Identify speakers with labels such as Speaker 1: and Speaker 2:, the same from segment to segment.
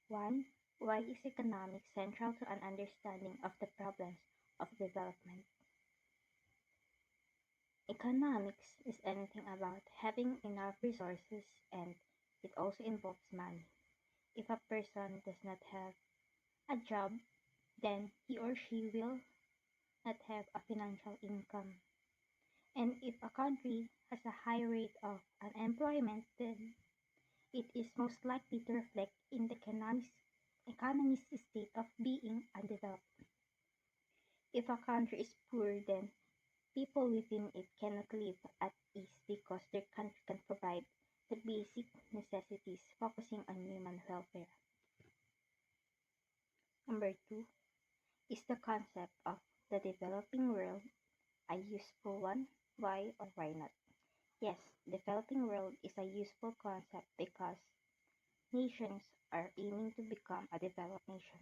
Speaker 1: 1. Why is economics central to an understanding of the problems of development? Economics is anything about having enough resources, and it also involves money. If a person does not have a job, then he or she will not have a financial income. And if a country has a high rate of unemployment, then it is most likely to reflect in the economy's state of being undeveloped. If a country is poor, then people within it cannot live at ease because their country can provide the basic necessities, focusing on human welfare. Number two, is the concept of the developing world a useful one? Why or why not? Yes, developing world is a useful concept because nations are aiming to become a developed nation.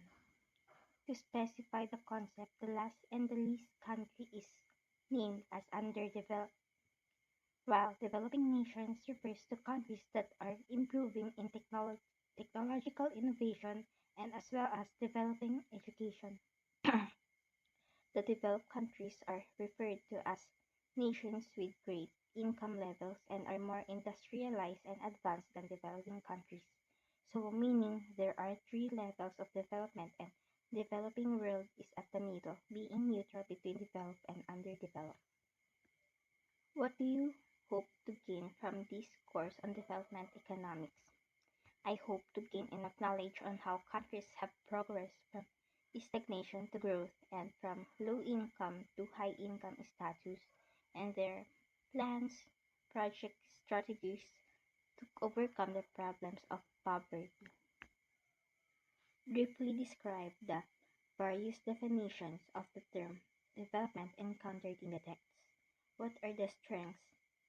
Speaker 1: To specify the concept, the last and the least country is named as underdeveloped, while developing nations refers to countries that are improving in technological innovation and as well as developing education. The developed countries are referred to as nations with great income levels and are more industrialized and advanced than developing countries. So, meaning there are three levels of development, and developing world is at the middle, being neutral between developed and underdeveloped. What do you hope to gain from this course on development economics? I hope to gain enough knowledge on how countries have progressed from stagnation to growth and from low income to high income status, and their plans, projects, strategies to overcome the problems of poverty. Briefly describe the various definitions of the term development encountered in the text. What are the strengths,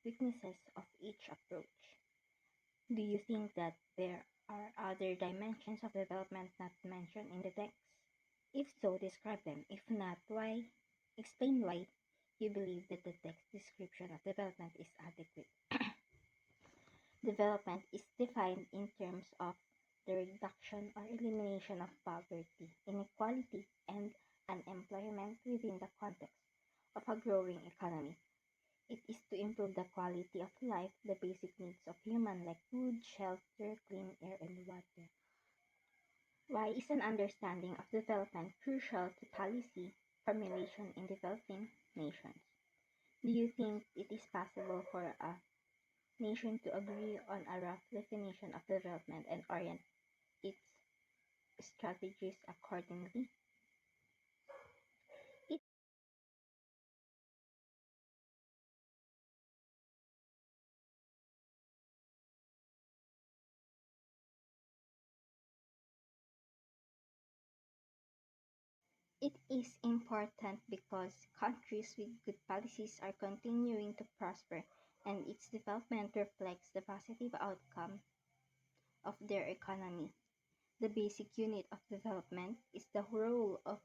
Speaker 1: weaknesses of each approach? Do you think that there are other dimensions of development not mentioned in the text? If so, describe them. If not, why? Explain why you believe that the text description of development is adequate. Development is defined in terms of the reduction or elimination of poverty, inequality, and unemployment within the context of a growing economy. It is to improve the quality of life, the basic needs of humans like food, shelter, clean air, and water. Why is an understanding of development crucial to policy formulation in developing nations? Do you think it is possible for a nation to agree on a rough definition of development and orient its strategies accordingly? It, it is important because countries with good policies are continuing to prosper, and its development reflects the positive outcome of their economy. The basic unit of development is the role of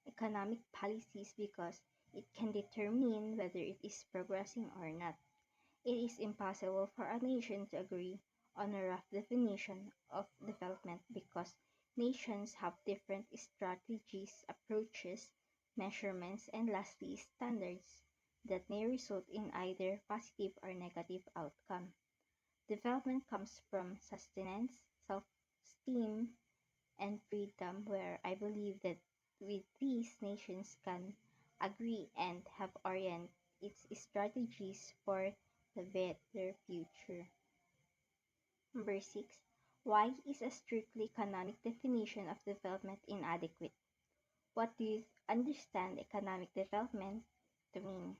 Speaker 1: economic policies because it can determine whether it is progressing or not. It is impossible for a nation to agree on a rough definition of development because nations have different strategies, approaches, measurements, and lastly, standards that may result in either positive or negative outcome. Development comes from sustenance, self-esteem, and freedom, where I believe that with these nations can agree and have orient its strategies for the better future. Number 6. Why is a strictly economic definition of development inadequate? What do you understand economic development to mean?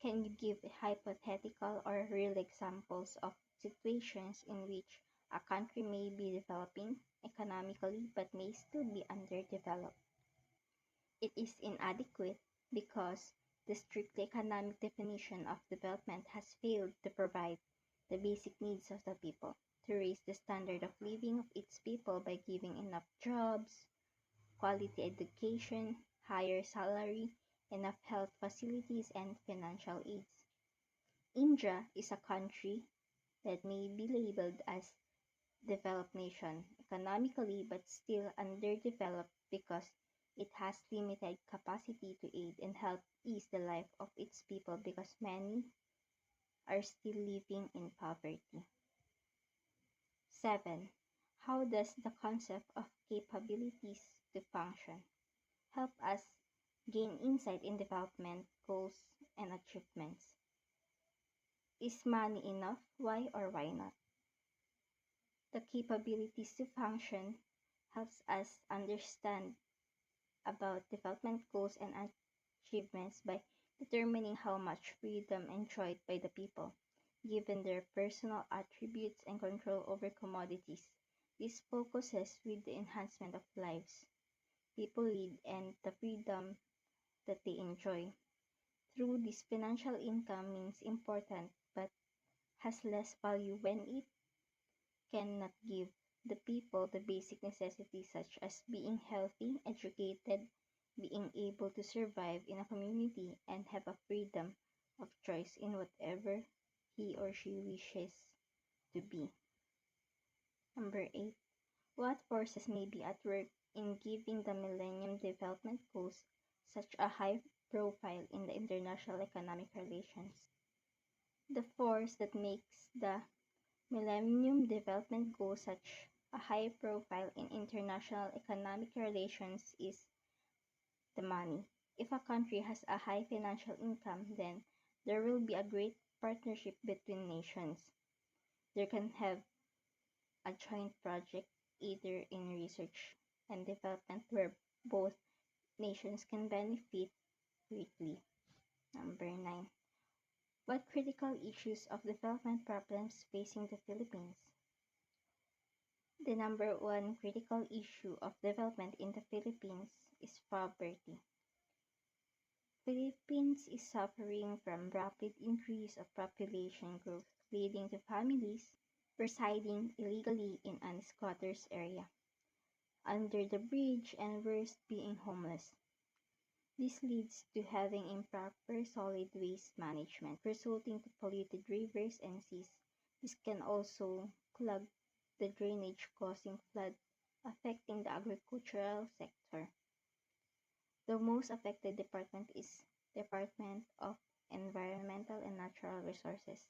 Speaker 1: Can you give hypothetical or real examples of situations in which a country may be developing economically but may still be underdeveloped? It is inadequate because the strictly economic definition of development has failed to provide the basic needs of the people, to raise the standard of living of its people by giving enough jobs, quality education, higher salary, enough health facilities, and financial aids. India is a country that may be labeled as developed nation economically but still underdeveloped because it has limited capacity to aid and help ease the life of its people because many are still living in poverty. 7. How does the concept of capabilities to function help us gain insight in development goals and achievements? Is money enough? Why or why not? The capabilities to function helps us understand about development goals and achievements by determining how much freedom enjoyed by the people, given their personal attributes and control over commodities. This focuses with the enhancement of lives people lead and the freedom that they enjoy. Through this financial income means important but has less value when it cannot give the people the basic necessities such as being healthy, educated, being able to survive in a community, and have a freedom of choice in whatever he or she wishes to be. Number 8. What forces may be at work in giving the Millennium Development Goals such a high profile in the international economic relations? The force that makes the Millennium Development Goals such a high profile in international economic relations is the money. If a country has a high financial income, then there will be a great partnership between nations. There can have a joint project either in research and development where both nations can benefit greatly. Number 9. What critical issues of development problems facing the Philippines? The number one critical issue of development in the Philippines is poverty. Philippines is suffering from rapid increase of population growth, leading to families residing illegally in unsquatters area, under the bridge and worse being homeless. This leads to having improper solid waste management, resulting to polluted rivers and seas. This can also clog the drainage, causing flood, affecting the agricultural sector. The most affected department is Department of Environmental and Natural Resources.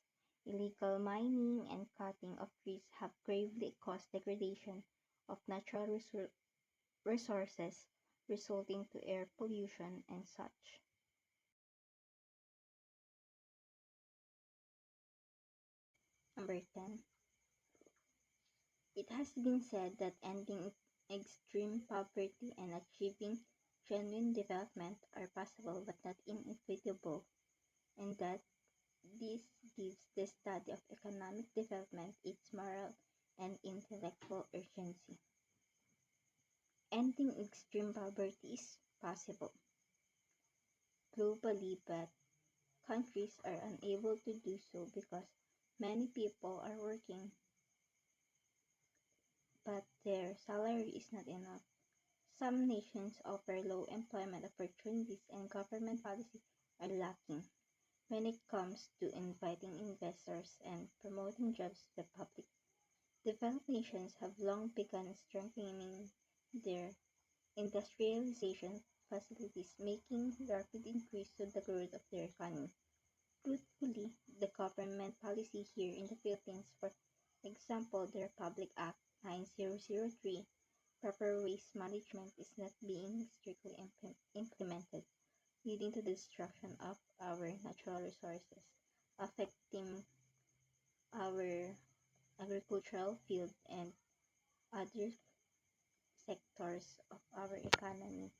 Speaker 1: Illegal mining and cutting of trees have gravely caused degradation of natural resources, resulting to air pollution and such. Number 10. It has been said that ending extreme poverty and achieving genuine development are possible but not inevitable, and that this gives the study of economic development its moral and intellectual urgency. Ending extreme poverty is possible globally, but countries are unable to do so because many people are working but their salary is not enough. Some nations offer low employment opportunities and government policies are lacking when it comes to inviting investors and promoting jobs to the public. Developed nations have long begun strengthening their industrialization facilities, making rapid increase to the growth of their economy. Truthfully, the government policy here in the Philippines, for example, the Republic Act 9003, proper waste management is not being strictly implemented, leading to the destruction of our natural resources, affecting our agricultural field and other sectors of our economy.